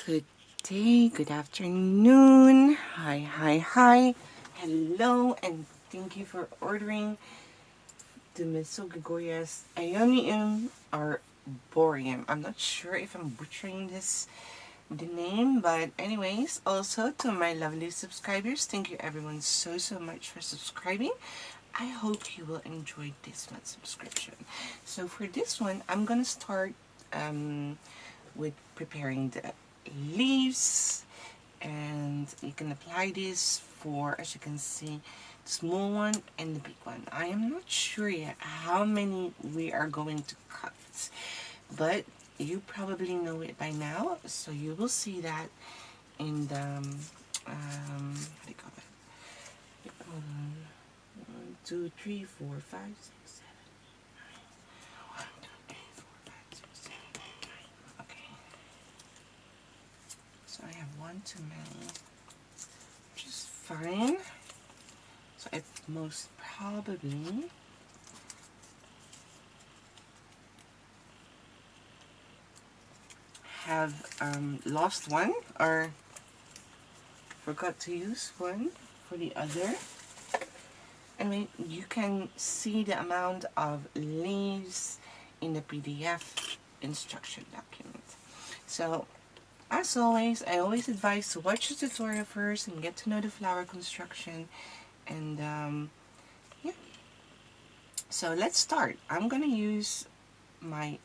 Good day, good afternoon. Hi. Hello, and thank you for ordering the Mesogagoria's Aeonium Arboreum. I'm not sure if I'm butchering the name, but anyways, also to my lovely subscribers, thank you everyone so much for subscribing. I hope you will enjoy this month's subscription. So for this one, I'm gonna start with preparing the leaves, and you can apply this for, as you can see, the small one and the big one. I am not sure yet how many we are going to cut, but you probably know it by now, so you will see that in the what do you call it? Hold on. 1, 2, 3, 4, 5, 6, 7, 9. 1, 2, 3, 4, 5, 6, 7, 8, 9. Okay. So I have one too many, which is fine. So I most probably have lost one or forgot to use one for the other. Anyway, you can see the amount of leaves in the PDF instruction document. So as always, I always advise to watch the tutorial first and get to know the flower construction. And yeah, so let's start. I'm gonna use my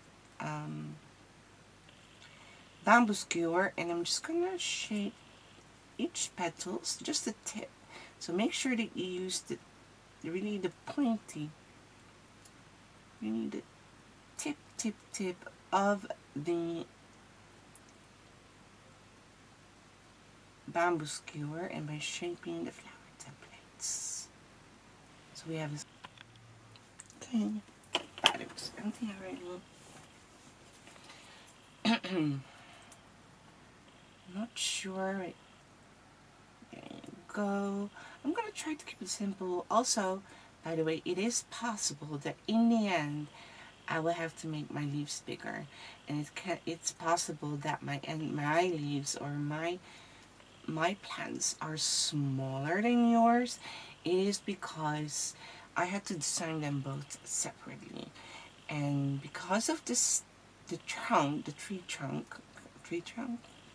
bamboo skewer, and I'm just gonna shape each petals, just the tip. So make sure that you use really the pointy, you need the tip of the bamboo skewer, and by shaping the flower templates. So we have this. Okay, that it was empty already. Not sure. Right. There you go. I'm gonna try to keep it simple. Also, by the way, it is possible that in the end I will have to make my leaves bigger, and it's possible that my leaves or my plants are smaller than yours. It is because I had to design them both separately, and because of this, the tree trunk,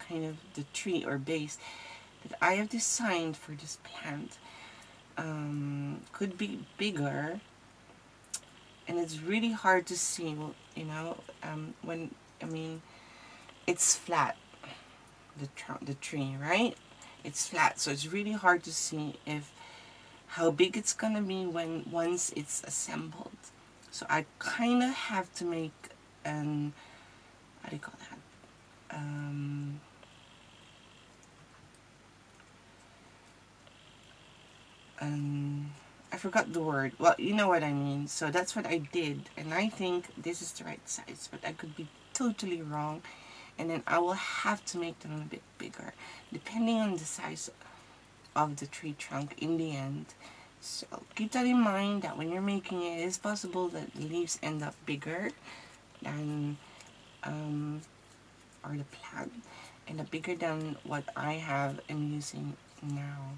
kind of the tree or base that I have designed for this plant could be bigger, and it's really hard to see. Well, when it's flat, the tree, right? It's flat, so it's really hard to see if how big it's gonna be once it's assembled. So I kind of have to make an, how do you call that? I forgot the word. Well, you know what I mean. So that's what I did, and I think this is the right size, but I could be totally wrong. And then I will have to make them a bit bigger, depending on the size of the tree trunk in the end. So keep that in mind, that when you're making it, it is possible that the leaves end up bigger than or the plant, and bigger than what I have am using now.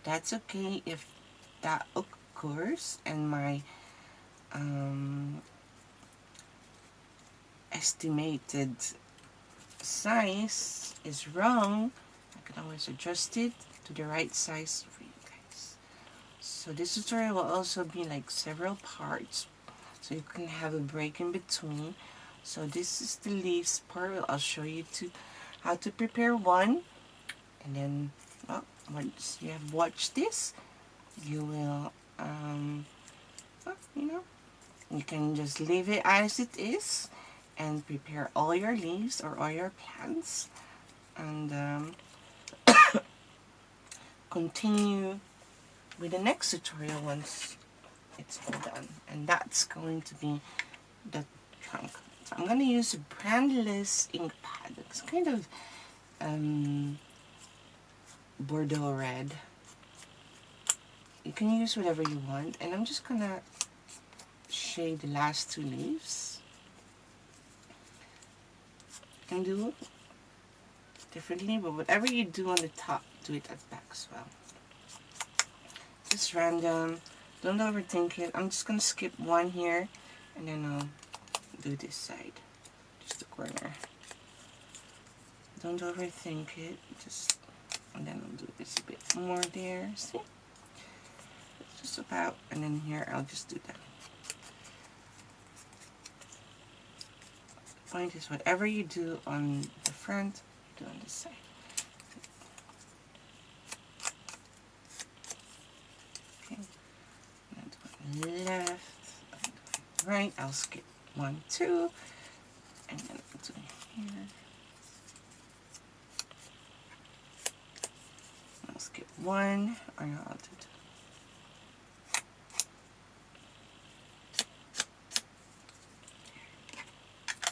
That's okay if that occurs and my estimated size is wrong. I can always adjust it to the right size for you guys. So this tutorial will also be like several parts, so you can have a break in between. So this is the leaves part. I'll show you how to prepare one, and then once you have watched this, you will you can just leave it as it is and prepare all your leaves or all your plants, and continue with the next tutorial once it's all done. And that's going to be the trunk. So I'm going to use a brandless ink pad. It's kind of Bordeaux red. You can use whatever you want, and I'm just going to shade the last two leaves. can do differently, but whatever you do on the top, do it at the back as well. Just random. Don't overthink it. I'm just gonna skip one here, and then I'll do this side, just the corner. Don't overthink it. Just, and then I'll do this a bit more there. See, it's just about, and then here I'll just do that. Point is, whatever you do on the front, do on this side. Okay. And do it left, right. I'll skip 1, 2, and then I'll do here. I'll skip 1, or no, I'll do 2.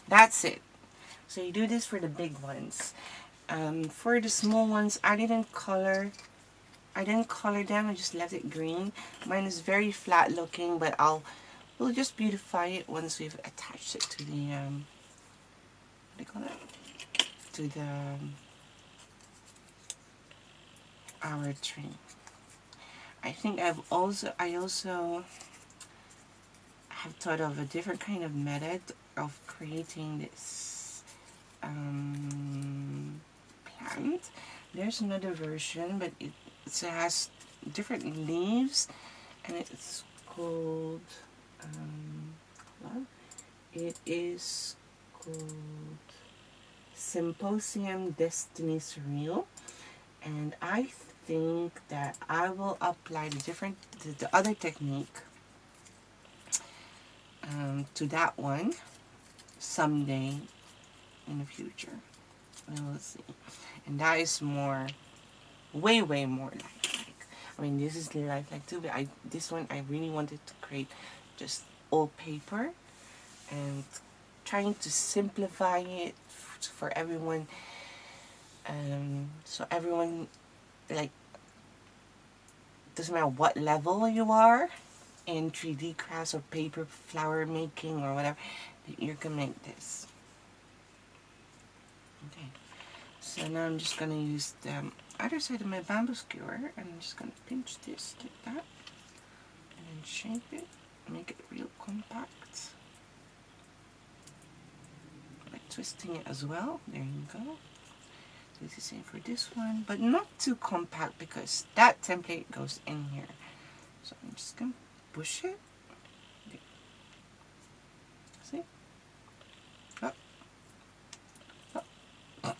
That's it. So you do this for the big ones. For the small ones, I didn't color them. I just left it green. Mine is very flat looking, but we'll just beautify it once we've attached it to the what do you call it? To the our tree. I think I also have thought of a different kind of method of creating this plant. There's another version, but it has different leaves, and it's called well, it is called Symposium Destiny Surreal, and I think that I will apply the other technique to that one someday in the future. We will see. And that is more, way more lifelike. I mean, this is lifelike too, but this one I really wanted to create just old paper and trying to simplify it for everyone. So everyone, like, doesn't matter what level you are in 3D crafts or paper flower making or whatever, you can make this. Okay, so now I'm just going to use the other side of my bamboo skewer, and I'm just going to pinch this like that, and then shape it, make it real compact, by twisting it as well. There you go. Do the same for this one, but not too compact because that template goes in here. So I'm just going to push it. Okay. See? Up. Up. Up.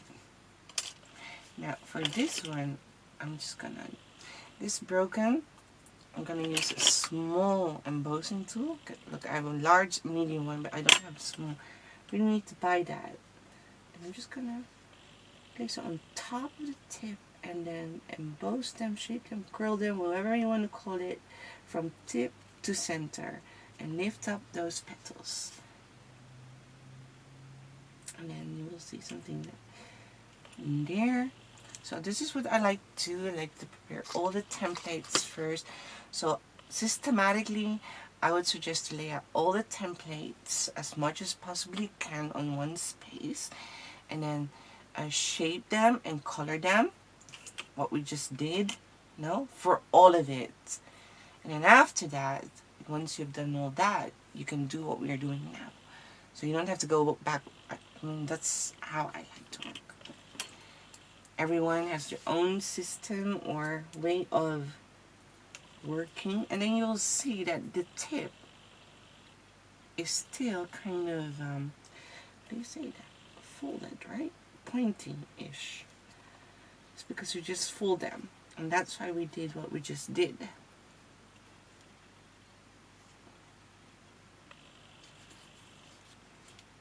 Now for this one, I'm just gonna, this broken, I'm gonna use a small embossing tool. Look, I have a large, medium one, but I don't have a small. We don't need to buy that. And I'm just gonna place it on top of the tip and then emboss them, shape them, curl them, whatever you want to call it, from tip to center, and lift up those petals. And then you will see something in there. So this is what I like to do. I like to prepare all the templates first. So systematically, I would suggest to lay out all the templates as much as possibly can on one space, and then shape them and color them, what we just did, for all of it. And then after that, once you've done all that, you can do what we are doing now. So you don't have to go back. I mean, that's how I like to work. Everyone has their own system or way of working, and then you'll see that the tip is still kind of, how do you say that? Folded, right? Pointy-ish. It's because you just fold them, and that's why we did what we just did.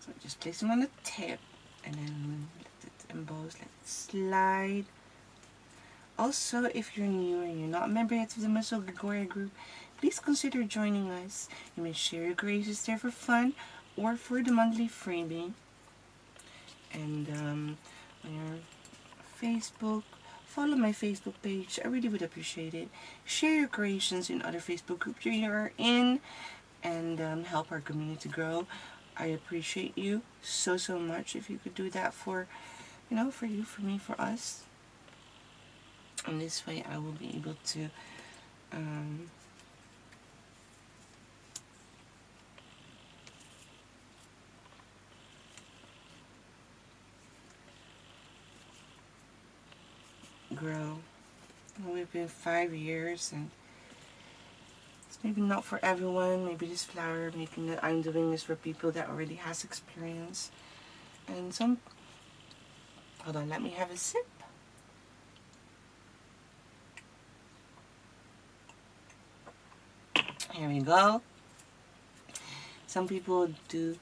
So just place them on the tip, and then let it emboss, let it slide. Also, if you're new and you're not a member yet of the Miss Gregoria group, please consider joining us. You may share your creations there for fun or for the monthly freebie. And on your Facebook, follow my Facebook page. I really would appreciate it. Share your creations in other Facebook groups you are in, and help our community grow. I appreciate you so much if you could do that for, for you, for me, for us. And this way I will be able to grow. We've been 5 years, and it's maybe not for everyone. Maybe this flower making that I'm doing this for people that already has experience. And some, hold on, let me have a sip. Here we go. Some people do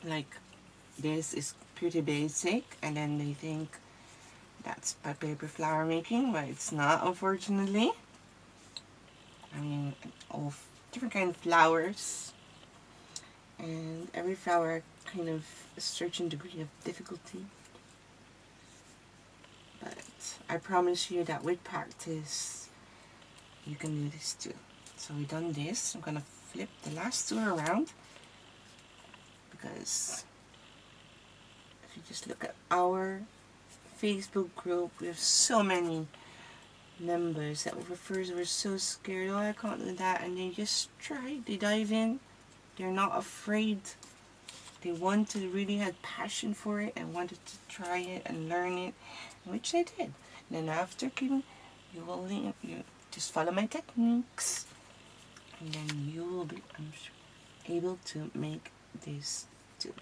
like this is pretty basic, and then they think that's by paper flower making, but it's not, unfortunately. I mean, all different kind of flowers, and every flower kind of a certain degree of difficulty. But I promise you that with practice, you can do this too. So we've done this. I'm gonna flip the last two around, because if you just look at our Facebook group, we have so many members that first were so scared, oh I can't do that, and they just try, they dive in, they're not afraid, they want to really have passion for it and wanted to try it and learn it, which they did. And then after you will you just follow my techniques, and then you will be, I'm sure, able to make this too.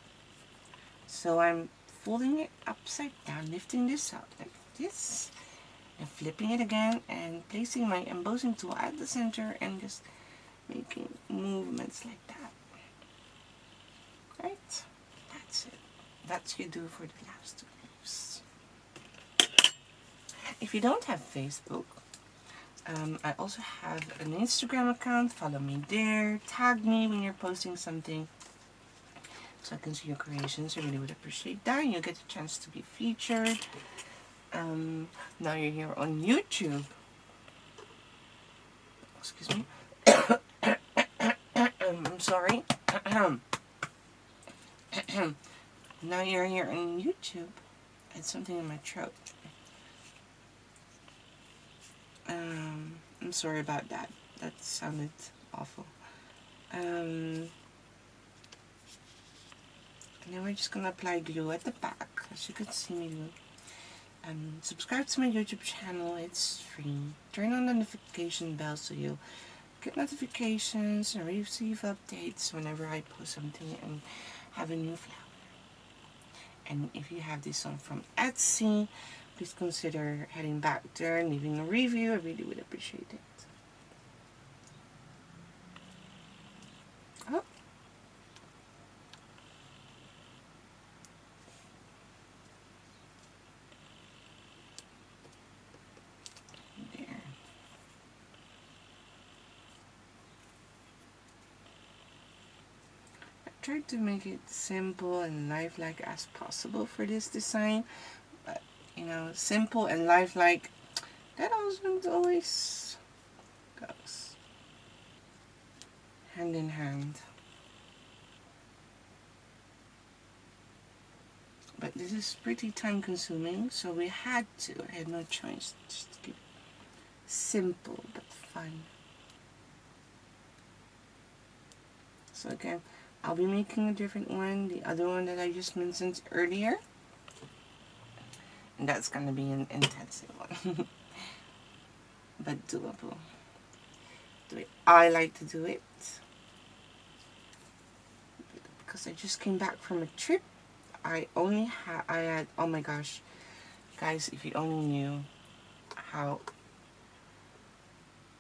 So I'm folding it upside down, lifting this up like this, and flipping it again, and placing my embossing tool at the center and just making movements like that. Right? That's it. That's what you do for the last two leaves. If you don't have Facebook, I also have an Instagram account. Follow me there. Tag me when you're posting something, so I can see your creations. I really would appreciate that. You'll get a chance to be featured. Now you're here on YouTube. Excuse me. I'm sorry. Now you're here on YouTube. I had something in my throat. I'm sorry about that. That sounded awful. And then we're just gonna apply glue at the back, as you can see me do. Subscribe to my YouTube channel, it's free. Turn on the notification bell so you get notifications and receive updates whenever I post something and have a new flower. And if you have this one from Etsy, please consider heading back there and leaving a review. I really would appreciate it. Oh. There. I tried to make it simple and lifelike as possible for this design, but you know, simple and lifelike, that doesn't always goes hand in hand. But this is pretty time consuming, so we had to, I had no choice, just to keep it simple but fun. So again, I'll be making a different one, the other one that I just mentioned earlier. And that's going to be an intensive one. But doable. The way I like to do it. Because I just came back from a trip. I had, oh my gosh. Guys, if you only knew how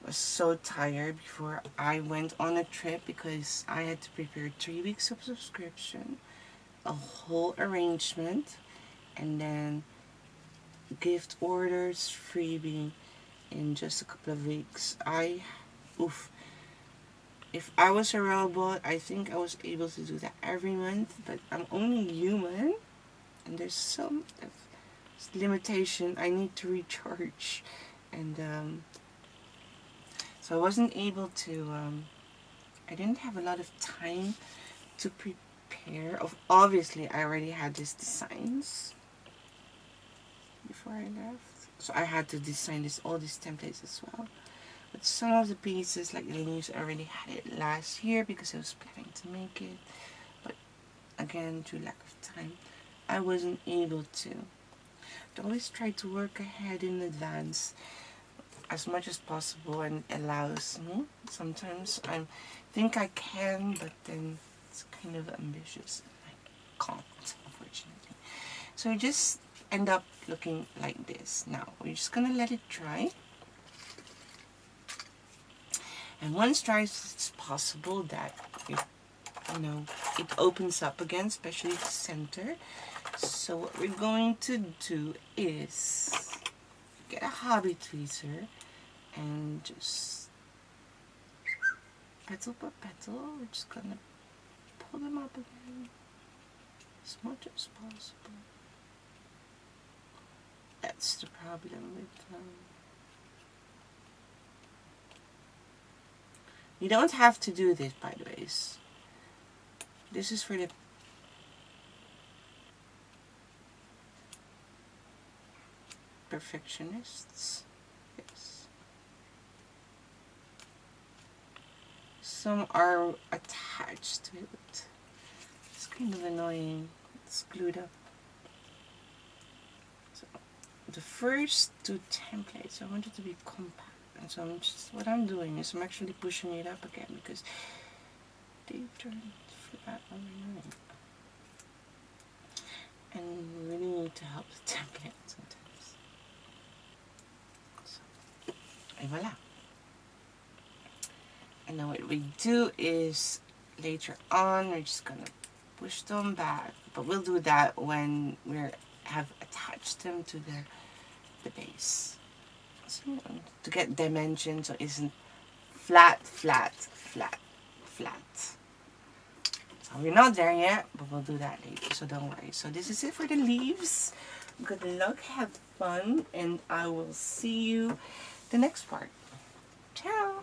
I was so tired before I went on a trip, because I had to prepare 3 weeks of subscription, a whole arrangement, and then gift orders, freebie in just a couple of weeks. Oof. If I was a robot, I think I was able to do that every month, but I'm only human, and there's some limitation. I need to recharge, and so I wasn't able to I didn't have a lot of time to prepare. Obviously, I already had these designs before I left, so I had to design all these templates as well. But some of the pieces, like the leaves, I already had it last year because I was planning to make it. But again, due lack of time, I wasn't able to. I always try to work ahead in advance as much as possible, and it allows me. Sometimes I think I can, but then it's kind of ambitious and I can't, unfortunately. So I just end up looking like this. Now we're just gonna let it dry, and once dry, it's possible that it opens up again, especially the center. So what we're going to do is get a hobby tweezer and just petal by petal, we're just gonna pull them up again as much as possible. That's the problem with them. You don't have to do this, by the way. This is for the perfectionists. Yes. Some are attached to it. It's kind of annoying. It's glued up. So the first two templates, I want it to be compact. And so what I'm doing is I'm actually pushing it up again because they turned flat overnight. And we really need to help the template sometimes. So, and voila. And then what we do is later on we're just gonna push them back, but we'll do that when we have attached them to the base. So, to get dimension, so it isn't flat, flat, flat, flat. So we're not there yet, but we'll do that later, so don't worry. So this is it for the leaves. Good luck, have fun, and I will see you the next part. Ciao!